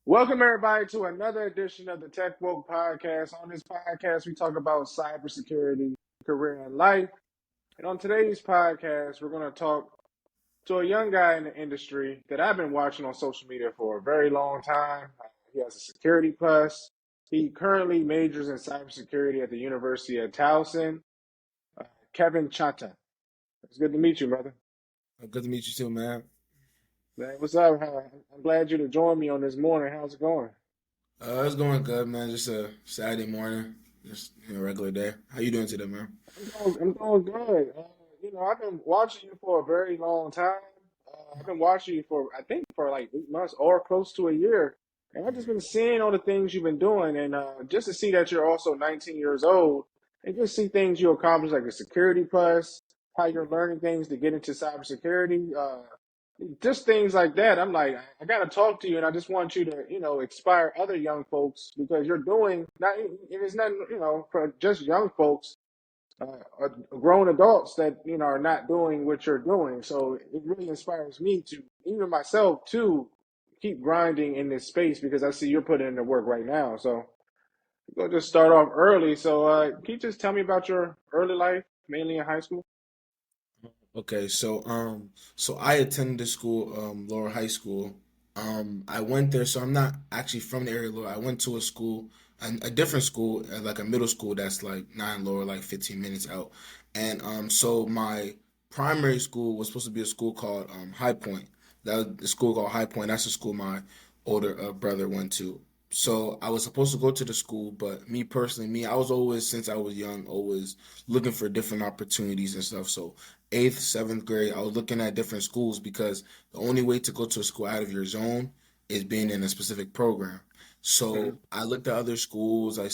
Welcome everybody to another edition of the Tech Woke Podcast. On this podcast, we talk about cybersecurity, career, and life. And on today's podcast, we're going to talk to a young guy in the industry that I've been watching on social media for a very long time. He has a security plus. He currently majors in cybersecurity at the University of Towson. Kevin Tchatat. It's good to meet you, brother. Good to meet you too, man. Man, what's up? I'm glad you to join me on this morning. How's it going? It's going good, man. Just a Saturday morning, just regular day. How you doing today, man? I'm doing good. I've been watching you for a very long time. I've been watching you for, I think, for like 8 months or close to a year. And I've just been seeing all the things you've been doing. And just to see that you're also 19 years old and just see things you accomplish, like the Security Plus, how you're learning things to get into cybersecurity, just things like that. I'm like, I got to talk to you, and I just want you to, inspire other young folks because you're doing not, and it's not, for just young folks grown adults that are not doing what you're doing. So it really inspires me to even myself to keep grinding in this space because I see you're putting in the work right now. So we'll just start off early. So can you just tell me about your early life, mainly in high school? Okay, so I attended the school, Laurel High School. I went there, so I'm not actually from the area, Laurel. I went to a school, a different school, like a middle school that's like not in Laurel, like 15 minutes out. And so my primary school was supposed to be a school called High Point. That was the school called High Point. That's the school my older brother went to. So I was supposed to go to the school, but me personally, I was always, since I was young, always looking for different opportunities and stuff. So eighth, seventh grade, I was looking at different schools because the only way to go to a school out of your zone is being in a specific program. Hmm. So I looked at other schools. And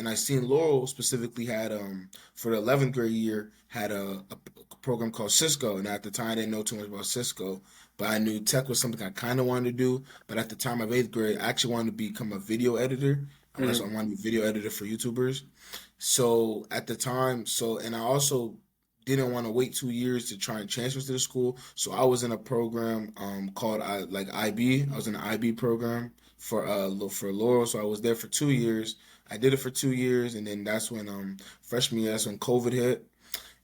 I seen Laurel specifically had, for the 11th grade year, had a program called Cisco. And at the time, I didn't know too much about Cisco, but I knew tech was something I kind of wanted to do. But at the time of eighth grade, I actually wanted to become a video editor. So Hmm. I wanted to be a video editor for YouTubers. So at the time, and I also didn't want to wait 2 years to try and transfer to the school. So I was in a program called like IB. I was in an IB program for Laurel. So I was there for 2 years. I did it for 2 years, and then that's when freshman year, that's when COVID hit.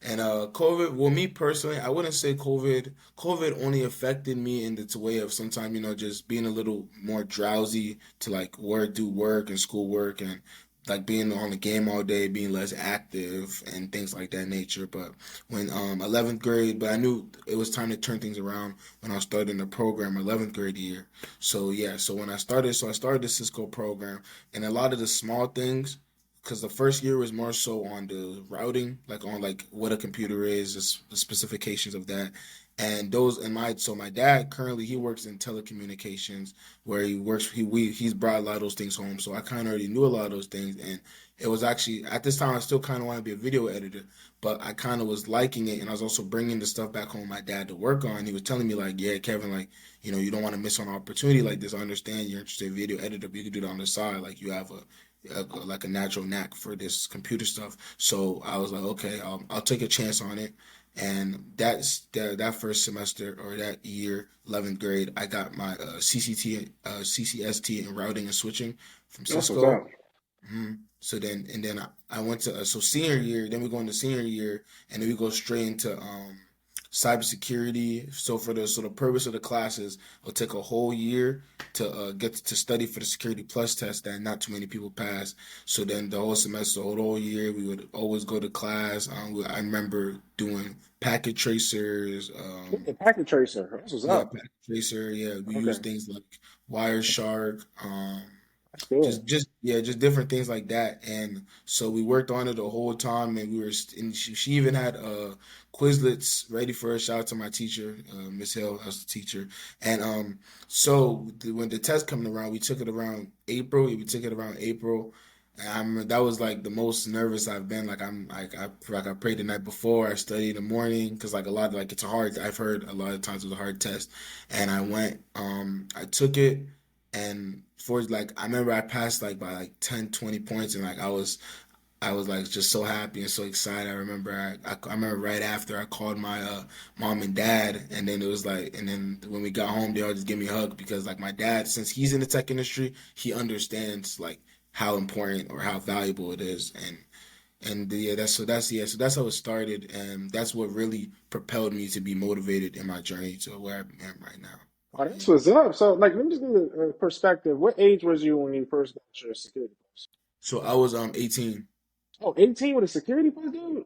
And COVID, well, me personally, I wouldn't say COVID. COVID only affected me in the way of sometimes, just being a little more drowsy to like do work and school work and like being on the game all day, being less active and things like that nature. But when 11th grade, but I knew it was time to turn things around when I started in the program 11th grade year. So yeah, so I started the Cisco program, and a lot of the small things, because the first year was more so on the routing, like on like what a computer is, the specifications of that, and those. And my dad currently he works in telecommunications, where he's brought a lot of those things home. So I kind of already knew a lot of those things, and it was actually at this time I still kind of want to be a video editor, but I kind of was liking it, and I was also bringing the stuff back home my dad to work on. He was telling me like, yeah, Kevin, like you don't want to miss on an opportunity like this. I understand you're interested in video editor, but you can do it on the side. Like you have like a natural knack for this computer stuff. So I was like, okay, I'll take a chance on it. And that first semester or that year, 11th grade, I got my CCST in routing and switching from That's what's Cisco. up. So then I went to so senior year. Then we go into senior year, and then we go straight into cybersecurity. So the purpose of the classes will take a whole year to get to study for the Security Plus test that not too many people pass. So then the whole semester, the whole year, we would always go to class. I remember doing packet tracers. Okay, packet tracer. That's what's Yeah, up. packet tracer. Yeah, we use Okay, things like Wireshark. that's good. Just different things like that. And so we worked on it the whole time, and and she even had Quizlets ready for us. Shout out to my teacher, Miss Hill, as the teacher. And when the test coming around, we took it around April. We took it around April. And I remember that was like the most nervous I've been. I prayed the night before. I studied in the morning because like a lot like it's a hard. I've heard a lot of times it was a hard test, and I took it, and for like I remember I passed like by like 10, 20 points, and like I was like just so happy and so excited. I remember right after I called my mom and dad, and then it was like, and then when we got home, they all just give me a hug because like my dad, since he's in the tech industry, he understands like how important or how valuable it is, and yeah, so that's how it started, and that's what really propelled me to be motivated in my journey to where I am right now. Oh, that's what's up. So, like, let me just give you a perspective. What age was you when you first got your security plus? So I was 18. Oh, 18 with a security plus, dude?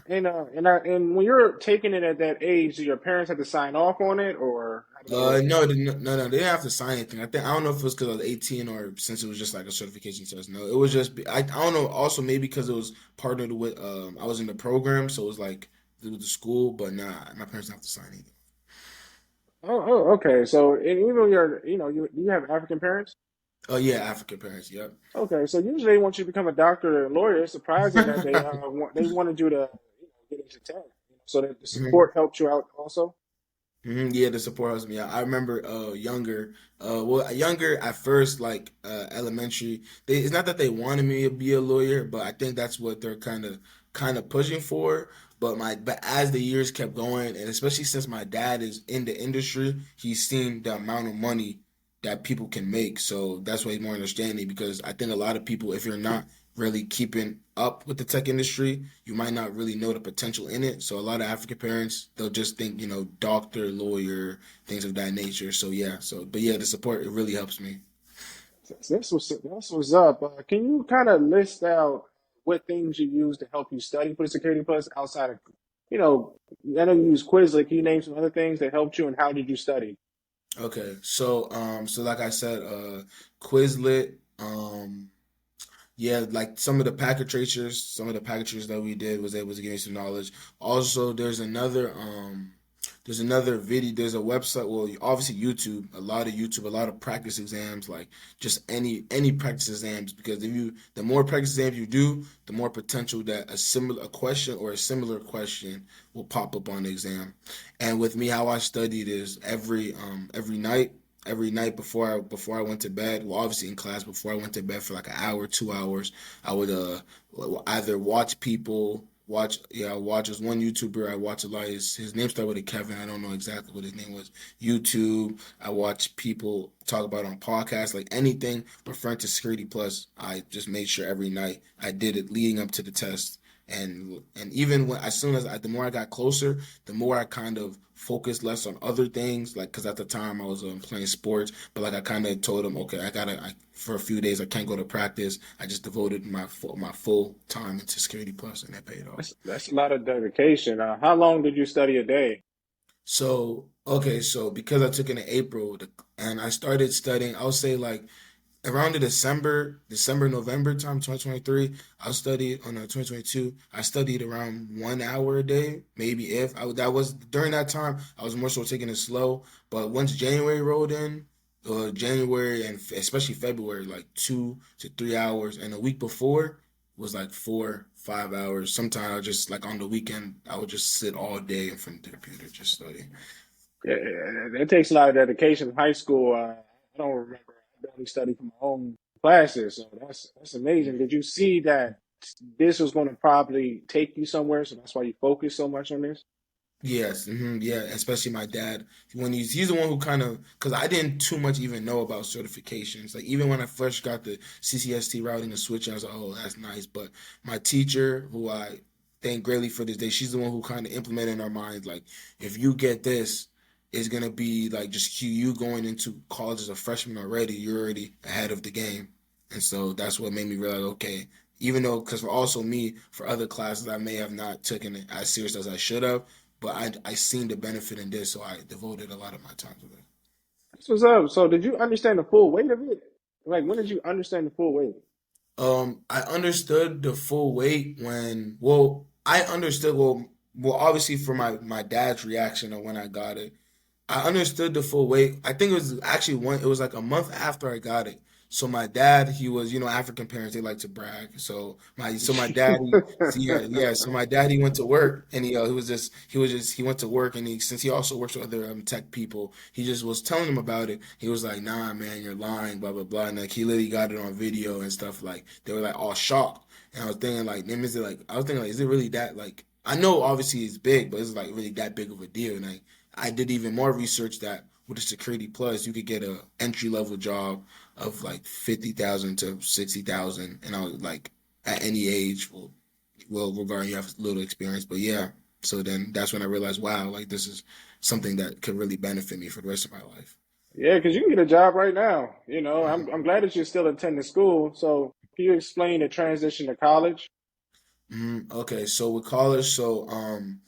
And when you're taking it at that age, do your parents have to sign off on it, or how does that work? No, no, they didn't have to sign anything. I don't know if it was because I was 18 or since it was just like a certification test. No, it was just I don't know. Also, maybe because it was partnered with I was in the program, so it was like through the school. But nah, my parents didn't have to sign anything. Okay. So, and even your, you have African parents? Oh yeah, African parents. Yep. Okay. So usually once you become a doctor or a lawyer, it's surprising that they wanted you to, get into tech, so that the support helped you out also. Yeah, the support helps me out. I remember younger at first, like elementary. It's not that they wanted me to be a lawyer, but I think that's what they're kind of pushing for. But as the years kept going, and especially since my dad is in the industry, he's seen the amount of money that people can make. So that's why he's more understanding because I think a lot of people, if you're not really keeping up with the tech industry, you might not really know the potential in it. So a lot of African parents, they'll just think, doctor, lawyer, things of that nature. So yeah, but yeah, the support it really helps me. That's what's up. Can you kind of list out what things you use to help you study for the Security Plus outside of, you know, I know you use Quizlet. Can you name some other things that helped you, and how did you study? Okay, so like I said, Quizlet, yeah, like some of the packet tracers that we did was able to give me some knowledge. Also, there's another video, there's a website, well, obviously YouTube, a lot of practice exams, like just any practice exams, because the more practice exams you do, the more potential that a question or a similar question will pop up on the exam. And with me, how I studied is every night before I went to bed. Well, obviously in class before I went to bed for like an hour, 2 hours, I would either watch people watch yeah I watch this one YouTuber I watch a lot. His name started with a Kevin. I don't know exactly what his name was. YouTube. I watch people talk about on podcasts like anything referring to Security Plus. I just made sure every night I did it leading up to the test. And even when as soon as the more I got closer, the more I kind of focused less on other things. Like because at the time I was playing sports, but like I kind of told him, okay, for a few days I can't go to practice. I just devoted my full time into Security Plus, and that paid off. That's a lot of dedication. How long did you study a day? So okay, so because I took it in April, and I started studying, I'll say like around the November time, 2023, I studied on 2022. I studied around 1 hour a day, maybe if I that was during that time. I was more so taking it slow, but once January rolled in, January and especially February, like 2 to 3 hours, and the week before was like 4, 5 hours. Sometimes I just like on the weekend, I would just sit all day in front of the computer just study. Yeah, it takes a lot of dedication. In high school, I don't remember. I only studied for my own classes, so that's amazing. Did you see that this was going to probably take you somewhere, so that's why you focus so much on this? Yes, yeah, especially my dad. When he's the one who kind of because I didn't too much even know about certifications. Like even when I first got the CCST routing and switching, I was like, oh, that's nice. But my teacher, who I thank greatly for this day, she's the one who kind of implemented in our minds, like if you get this, it's gonna be like just you going into college as a freshman already. You're already ahead of the game, and so that's what made me realize, okay, even though because for also me for other classes I may have not taken it as serious as I should have, but I seen the benefit in this, so I devoted a lot of my time to it. This was up. So did you understand the full weight of it? Like when did you understand the full weight? I understood the full weight I understood obviously for my dad's reaction of when I got it. I understood the full weight. I think it was actually it was like a month after I got it. So my dad, he was, African parents, they like to brag. So my dad, so my dad, he went to work and he went to work and since he also works with other tech people, he just was telling them about it. He was like, nah, man, you're lying, blah, blah, blah. And like, he literally got it on video and stuff. Like, they were like all shocked. And I was thinking like, is it really that, like, I know obviously it's big, but it's like really that big of a deal. And I did even more research that with a Security Plus, you could get a entry level job of like 50,000 to 60,000, and I was like, at any age, well, regarding you have little experience, but yeah. So then that's when I realized, wow, like this is something that could really benefit me for the rest of my life. Yeah, because you can get a job right now. I'm glad that you're still attending school. So can you explain the transition to college? Okay, so with college, I'm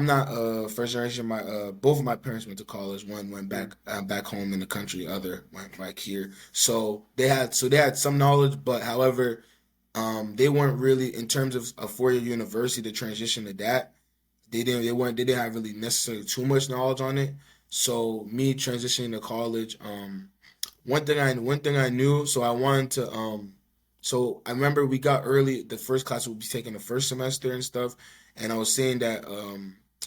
not first generation. My both of my parents went to college. One went Mm. back home in the country. Other went back here. So they had some knowledge, but however, they weren't really in terms of a 4 year university to transition to that. They didn't have really necessarily too much knowledge on it. So me transitioning to college, one thing I knew, so I wanted to so I remember we got early the first class we'll be taking the first semester and stuff, and I was saying that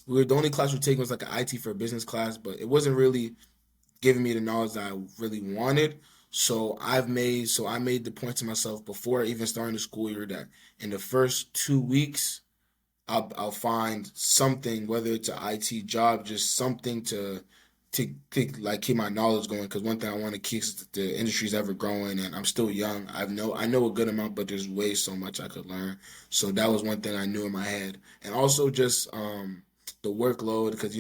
we were the only class we were taking was like an IT for business class, but it wasn't really giving me the knowledge that I really wanted. So I made the point to myself before even starting the school year that in the first 2 weeks I'll find something, whether it's an IT job, just something to like keep my knowledge going. Because one thing I want to keep is the industry's ever growing, and I'm still young. I know a good amount, but there's way so much I could learn. So that was one thing I knew in my head, and also just the workload, because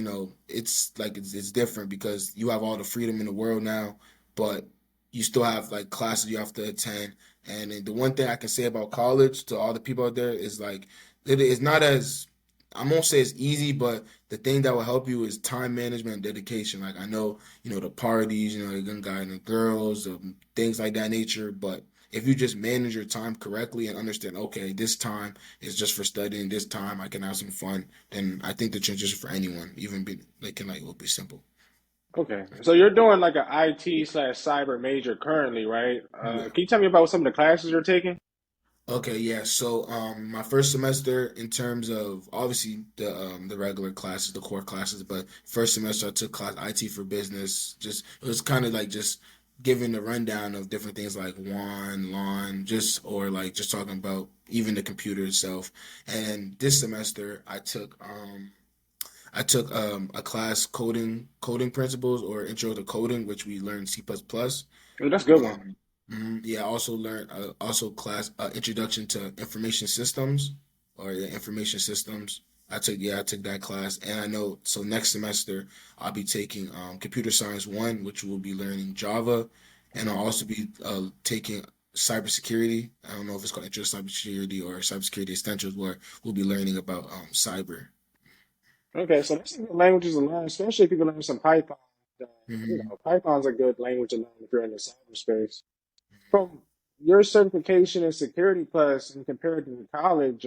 it's like it's different because you have all the freedom in the world now, but you still have like classes you have to attend. And the one thing I can say about college to all the people out there is like it is not as, I won't say it's easy, but the thing that will help you is time management and dedication. Like I know, the parties, the gun guy and the girls, things like that nature. But if you just manage your time correctly and understand, okay, this time is just for studying, this time I can have some fun, then I think the transition for anyone, even be like can like will be simple. Okay, so you're doing like an IT/cyber major currently, right? Yeah. Can you tell me about some of the classes you're taking? Okay, yeah. So, my first semester, in terms of obviously the regular classes, the core classes, but first semester I took class IT for business. Just it was kind of like just giving the rundown of different things like WAN, LAN, just or like just talking about even the computer itself. And this semester I took a class coding principles or intro to coding, which we learned C++. Oh, that's a good one. Yeah, I also learned also class introduction to information systems or yeah, information systems. I took that class, and I know so next semester I'll be taking computer science one, which will be learning Java, and I'll Mhm. also be taking cybersecurity. I don't know if it's called intro to cybersecurity or cybersecurity essentials, where we'll be learning about cyber. Okay, so that's some good languages to learn, especially if you can learn some Python. hmm Python's a good language to learn if you're in the cyberspace. From your certification in Security Plus and compared to the college,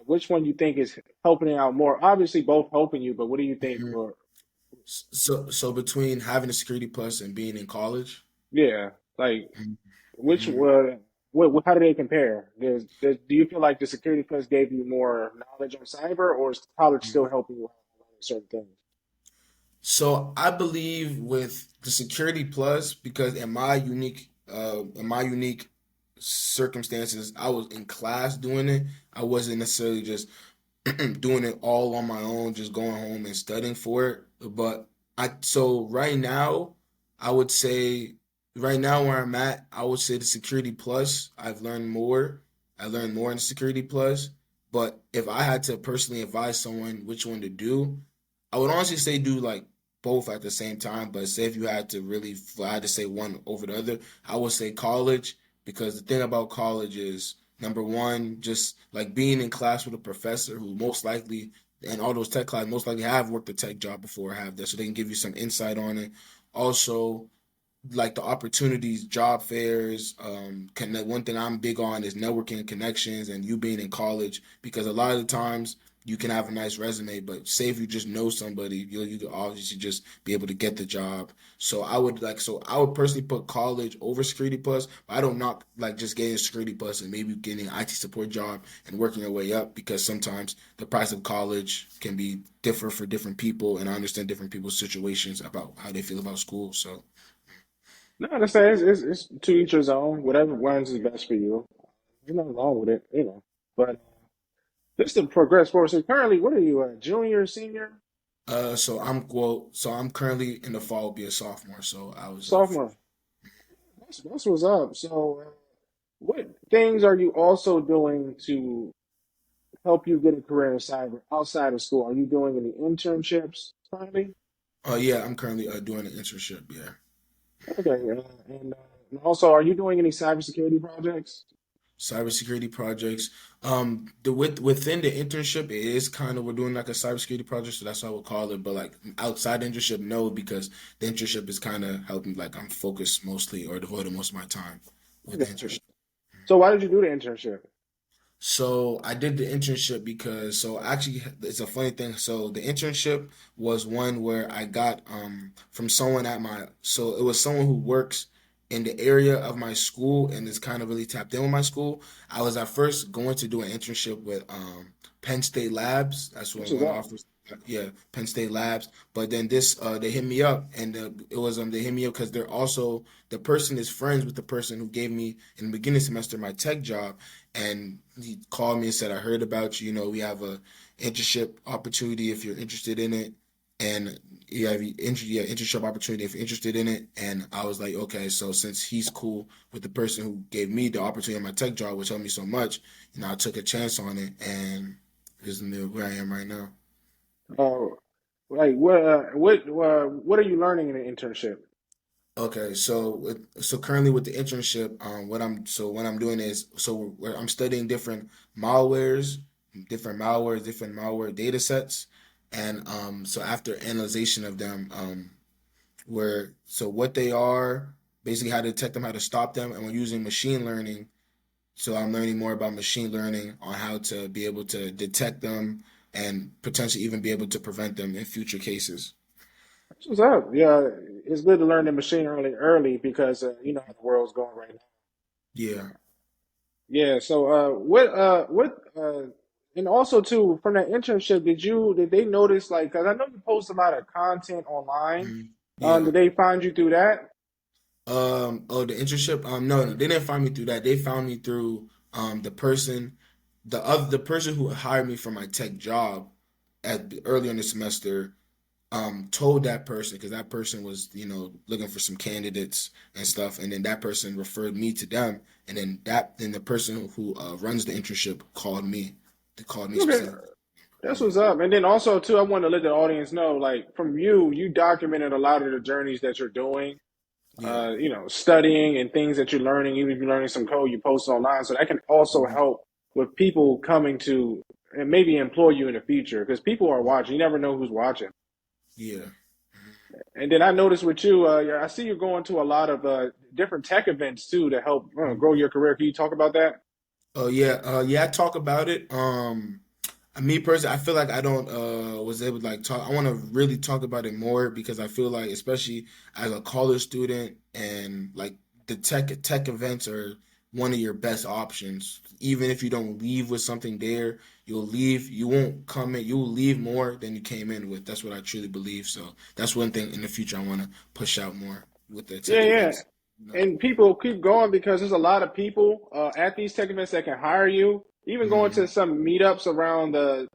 which one you think is helping you out more? Obviously, both helping you, but what do you think? hmm Or So between having a security plus and being in college. yeah, like which Mhm. how do they compare? Do you feel like the Security Plus gave you more knowledge on cyber, or is college still helping you out on learning certain things? So I believe with the Security Plus, because in my unique circumstances, I was in class doing it. I wasn't necessarily just doing it all on my own, just going home and studying for it. But right now, I would say right now where I'm at, I would say the Security Plus, I've learned more. I learned more in Security Plus. But if I had to personally advise someone which one to do, I would honestly say do like both at the same time. But say if you had to really, if I had to say one over the other, I would say college, because the thing about college is number one, just like being in class with a professor who most likely, and all those tech classes most likely have worked a tech job before, have that, so they can give you some insight on it. Also, like the opportunities, job fairs. One thing I'm big on is networking and connections, and you being in college, because a lot of the times you can have a nice resume, but say if you just know somebody, you could obviously just be able to get the job. So I would personally put college over security plus, but I don't knock like just getting a security plus and maybe getting an IT support job and working your way up because sometimes the price of college can be different for different people, and I understand different people's situations about how they feel about school. So No, I understand. It's to each his own. Whatever one's is best for you. There's nothing wrong with it, you know. But just to progress forward. So currently, what are you, a junior, senior, so I'm currently in the fall will be a sophomore. So I was sophomore? That's what's up. So, what things are you also doing to help you get a career in cyber outside of school? Are you doing any internships currently? yeah, I'm currently doing an internship. Yeah. Okay, and also, are you doing any cybersecurity projects? Cybersecurity projects. Within the internship, it is kind of we're doing like a cybersecurity project, so that's how we'll call it. But like outside the internship, no, because the internship is kind of helping. Like I'm focused mostly or devoting most of my time with the Okay. internship. So, why did you do the internship? So I did the internship because so actually it's a funny thing. So the internship was one where I got from someone at my so it was someone who works in the area of my school and is kind of really tapped in with my school. I was at first going to do an internship with Penn State Labs. That's This what is one up. offers. Yeah, Penn State Labs. But then this they hit me up and it was they hit me up because they're also the person is friends with the person who gave me in the beginning semester my tech job, and he called me and said, "I heard about you. You know, we have a internship opportunity if you're interested in it, and internship opportunity if you're interested in it." And I was like, okay. So since he's cool with the person who gave me the opportunity on my tech job, which helped me so much, I took a chance on it, and this is where I am right now. Uh, like what are you learning in the internship? Okay, so currently with the internship, what I'm doing is I'm studying different malware data sets, and so after analyzation of them, where so what they are, basically how to detect them, how to stop them, and we're using machine learning. So I'm learning more about machine learning on how to be able to detect them and potentially even be able to prevent them in future cases. This is up. Yeah, it's good to learn the machine early because you know how the world's going right now. Yeah. Yeah. So and also too from that internship, did they notice like because I know you post a lot of content online. Mhm. Yeah. Did they find you through that? Oh, the internship. No, they didn't find me through that. They found me through the person who hired me for my tech job at earlier in the semester. Told that person because that person was, looking for some candidates and stuff, and then that person referred me to them, and then the person who runs the internship called me. They called me Okay. specifically. That's Yeah, what's up. And then also too, I wanted to let the audience know, like from you documented a lot of the journeys that you're doing. yeah, You know, studying and things that you're learning, even if you're learning some code you post online. So that can also mhm, help with people coming to and maybe employ you in the future because people are mhm, watching. You never know who's watching. yeah. And then I noticed with you, I see you going to a lot of different tech events too to help Mhm. grow your career. Can you talk about that? Oh yeah, yeah. I talk about it. Me personally, I feel like I don't was able to like talk. I want to really talk about it more because I feel like, especially as a college student, and like the tech events are one of your best options. Even if you don't leave with something there, you'll leave. You won't come in. You will leave more than you came in with. That's what I truly believe. So that's one thing in the future I want to push out more with the Yeah, tech yeah. events. And people keep going because there's a lot of people at these tech events that can hire you. Even going Mhm, to some meetups around the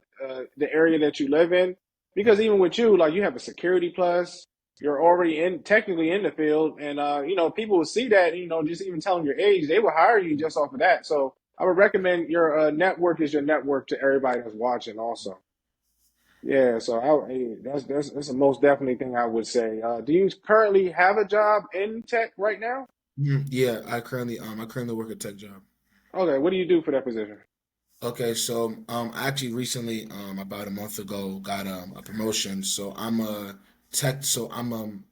area that you live in. Because mhm. even with you, like you have a security plus, you're already in technically in the field, and you know people will see that. You know, just even telling your age, they will hire you just off of that. So I would recommend your network is your network to everybody that's watching. Also, yeah. So that's the most definitely thing I would say. Do you currently have a job in tech right now? Yeah, I currently work a tech job. Okay, what do you do for that position? Okay, so I actually recently, about a month ago, got a promotion. So I'm a technical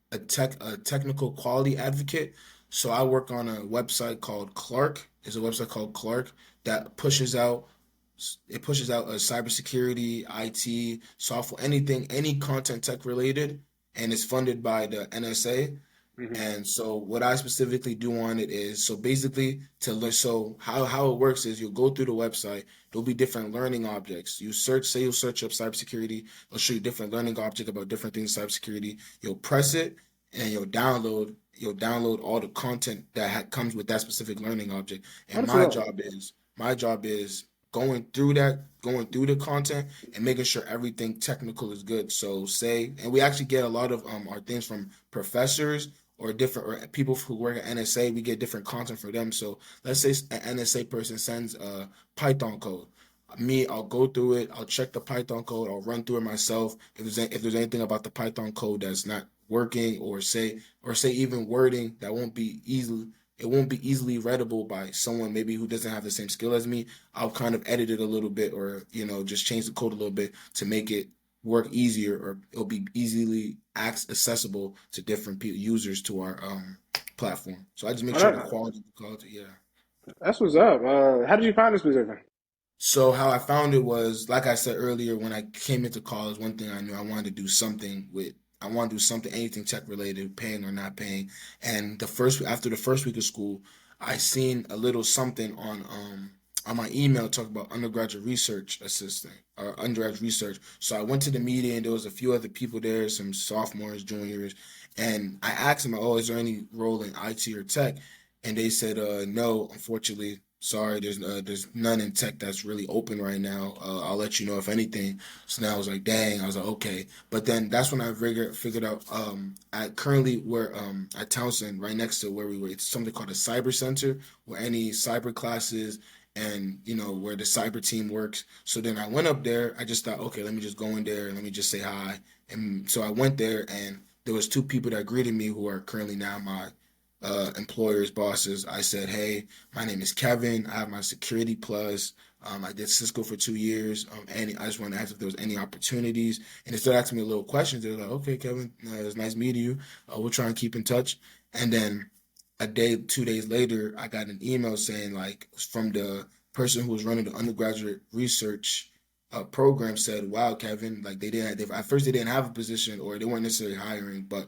quality advocate. So I work on a website called Clark. It's a website called Clark that pushes out. It pushes out cybersecurity, IT, software, anything, any content tech related, and it's funded by the NSA. Hmm. And so what I specifically do on it is so basically to learn so how it works is you'll go through the website, there'll be different learning objects. You search, say you'll search up cybersecurity, it'll show you different learning object about different things in cybersecurity. You'll press it and you'll download all the content that comes with that specific learning object. Oh, And that's my what's up. job is my job is going through the content and making sure everything technical is good. So say, and we actually get a lot of our things from professors or different or people who work at NSA. We get different content for them. So let's say an NSA person sends a Python code. I'll go through it. I'll check the Python code. I'll run through it myself. If there's anything about the Python code that's not working, or say even wording that won't be easily readable by someone maybe who doesn't have the same skill as me. I'll kind of edit it a little bit, or just change the code a little bit to make it work easier, or it'll be easily accessible to different users to our platform. So I just make Oh, sure the quality, yeah. that's what's up. How did you find this position? So how I found it was, like I said earlier, when I came into college, one thing I knew I wanted to do something, anything tech related, paying or not paying. And after the first week of school, I seen a little something on my email talk about undergraduate research assistant or undergraduate research. So I went to the meeting, and there was a few other people there, some sophomores, juniors, and I asked them, "Oh, is there any role in IT or tech?" And they said, "No, unfortunately, sorry, there's none in tech that's really open right now. I'll let you know if anything." So now I was like, "Dang!" I was like, "Okay." But then that's when I figured out at currently where at Townsend, right next to where we were, it's something called a cyber center, where any cyber classes and where the cyber team works. So then I went up there. I just thought, okay, let me just go in there and let me just say hi. And so I went there, and there was two people that greeted me who are currently now my employers, bosses. I said, "Hey, my name is Kevin. I have my Security Plus. I did Cisco for 2 years. And I just want to ask if there was any opportunities." And they started asking me little questions. They were like, "Okay, Kevin, it's nice meeting you. We'll try and keep in touch." And then 2 days later, I got an email saying, like, from the person who was running the undergraduate research program, said, "Wow, Kevin, like at first they didn't have a position, or they weren't necessarily hiring, but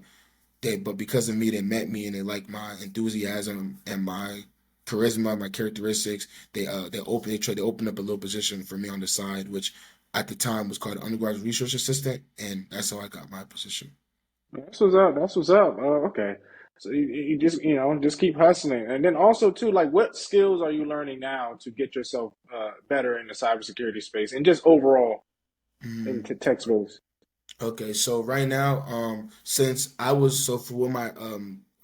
because of me, they met me and they liked my enthusiasm and my charisma, my characteristics. They opened up a little position for me on the side, which at the time was called undergraduate research assistant, and that's how I got my position." That's what's up. That's what's up. Okay. So you just just keep hustling, and then also too, like, what skills are you learning now to get yourself better in the cybersecurity space and just overall in Mm. tech space? Okay, so right now, since I was so for my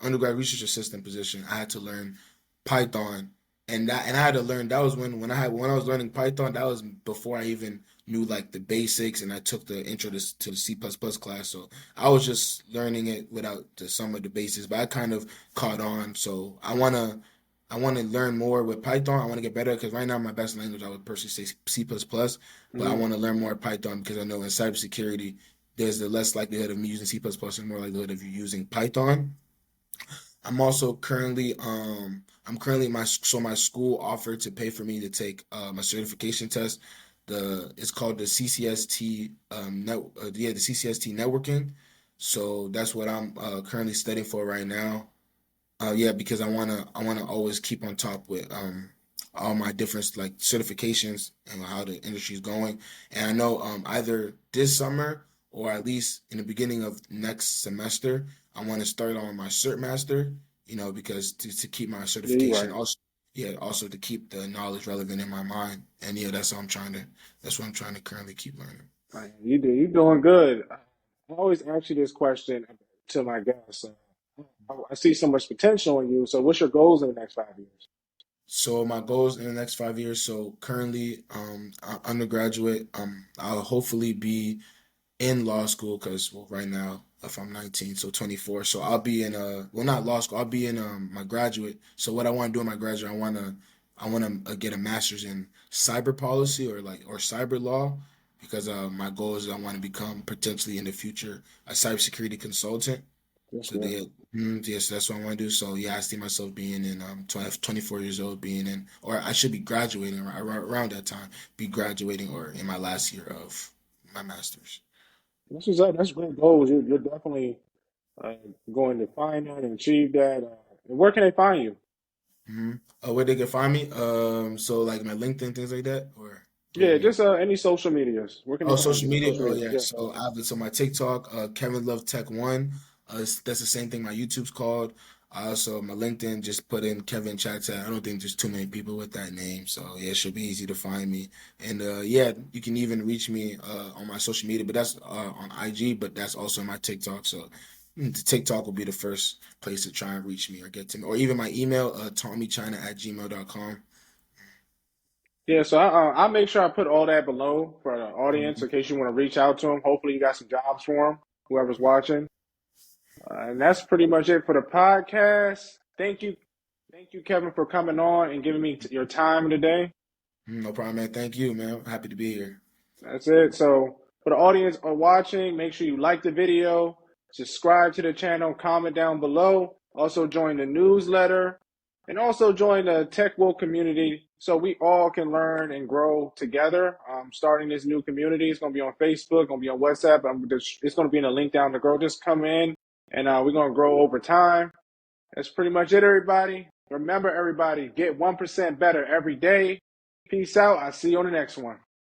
undergrad research assistant position, I had to learn Python, and I had to learn that was when I was learning Python, that was before I even knew like the basics, and I took the intro to the C++ class, so I was just learning it without some of the basics, but I kind of caught on. So I wanna learn more with Python. I want to get better because right now my best language I would personally say C++, but I Hmm. want to learn more Python because I know in cybersecurity there's the less likelihood of me using C++ and more likelihood of you using Python. I'm currently my school offered to pay for me to take my certification test. It's called the CCST the CCST networking. So that's what I'm currently studying for right now. Yeah, because I wanna always keep on top with all my different like certifications and how the industry is going. And I know either this summer or at least in the beginning of next semester, I want to start on my cert master. Because to keep my Yeah, you're certification, right. also, yeah, also to keep the knowledge relevant in my mind. And yeah, that's what I'm trying to currently keep learning. Right. You're doing good. I always ask you this question to my guests. I see so much potential in you. So, what's your goals in the next 5 years? So my goals in the next 5 years. So currently, undergraduate. I'll hopefully be in law school because, well, right now, if I'm 19, so 24. So I'll be in well, not law school. I'll be in my graduate. So what I want to do in my graduate, I want to get a master's in cyber policy or cyber law because my goal is I want to become potentially in the future a cybersecurity consultant. That's So good. Yes, that's what I want to do. So yeah, I see myself being in 24 years old, being in, or I should be graduating around that time, be graduating or in my last year of my master's. That's great goals. You're definitely uh, going to find that and achieve that. And where can they find you? hmm where they can find me? So like my LinkedIn, things like that, or what do you Yeah, mean? just any social medias. Where can they Oh, find social you on media. social Oh media? yeah. Yeah. So I have it on my TikTok, Kevin Love Tech One. That's the same thing my YouTube's called. I also my LinkedIn just put in Kevin Tchatat. I don't think there's too many people with that name, so yeah, it should be easy to find me. And yeah, you can even reach me on my social media, but that's on IG, but that's also my TikTok. So the TikTok will be the first place to try and reach me or get to me, or even my email, TommyChina@gmail.com. Yeah, so I'll make sure I put all that below for the audience in case you want to reach out to them. Hopefully, you got some jobs for them, whoever's watching. And that's pretty much it for the podcast. Thank you, Kevin, for coming on and giving me your time today. No problem, man. Thank you, man. Happy to be here. That's it. So for the audience are watching, make sure you like the video, subscribe to the channel, comment down below. Also join the newsletter and also join the Tech Woke community so we all can learn and grow together. Starting this new community. It's going to be on Facebook, going to be on WhatsApp. It's going to be in a link down the grow. Just come in and we're going to grow over time. That's pretty much it, everybody. Remember, everybody, get 1% better every day. Peace out. I'll see you on the next one.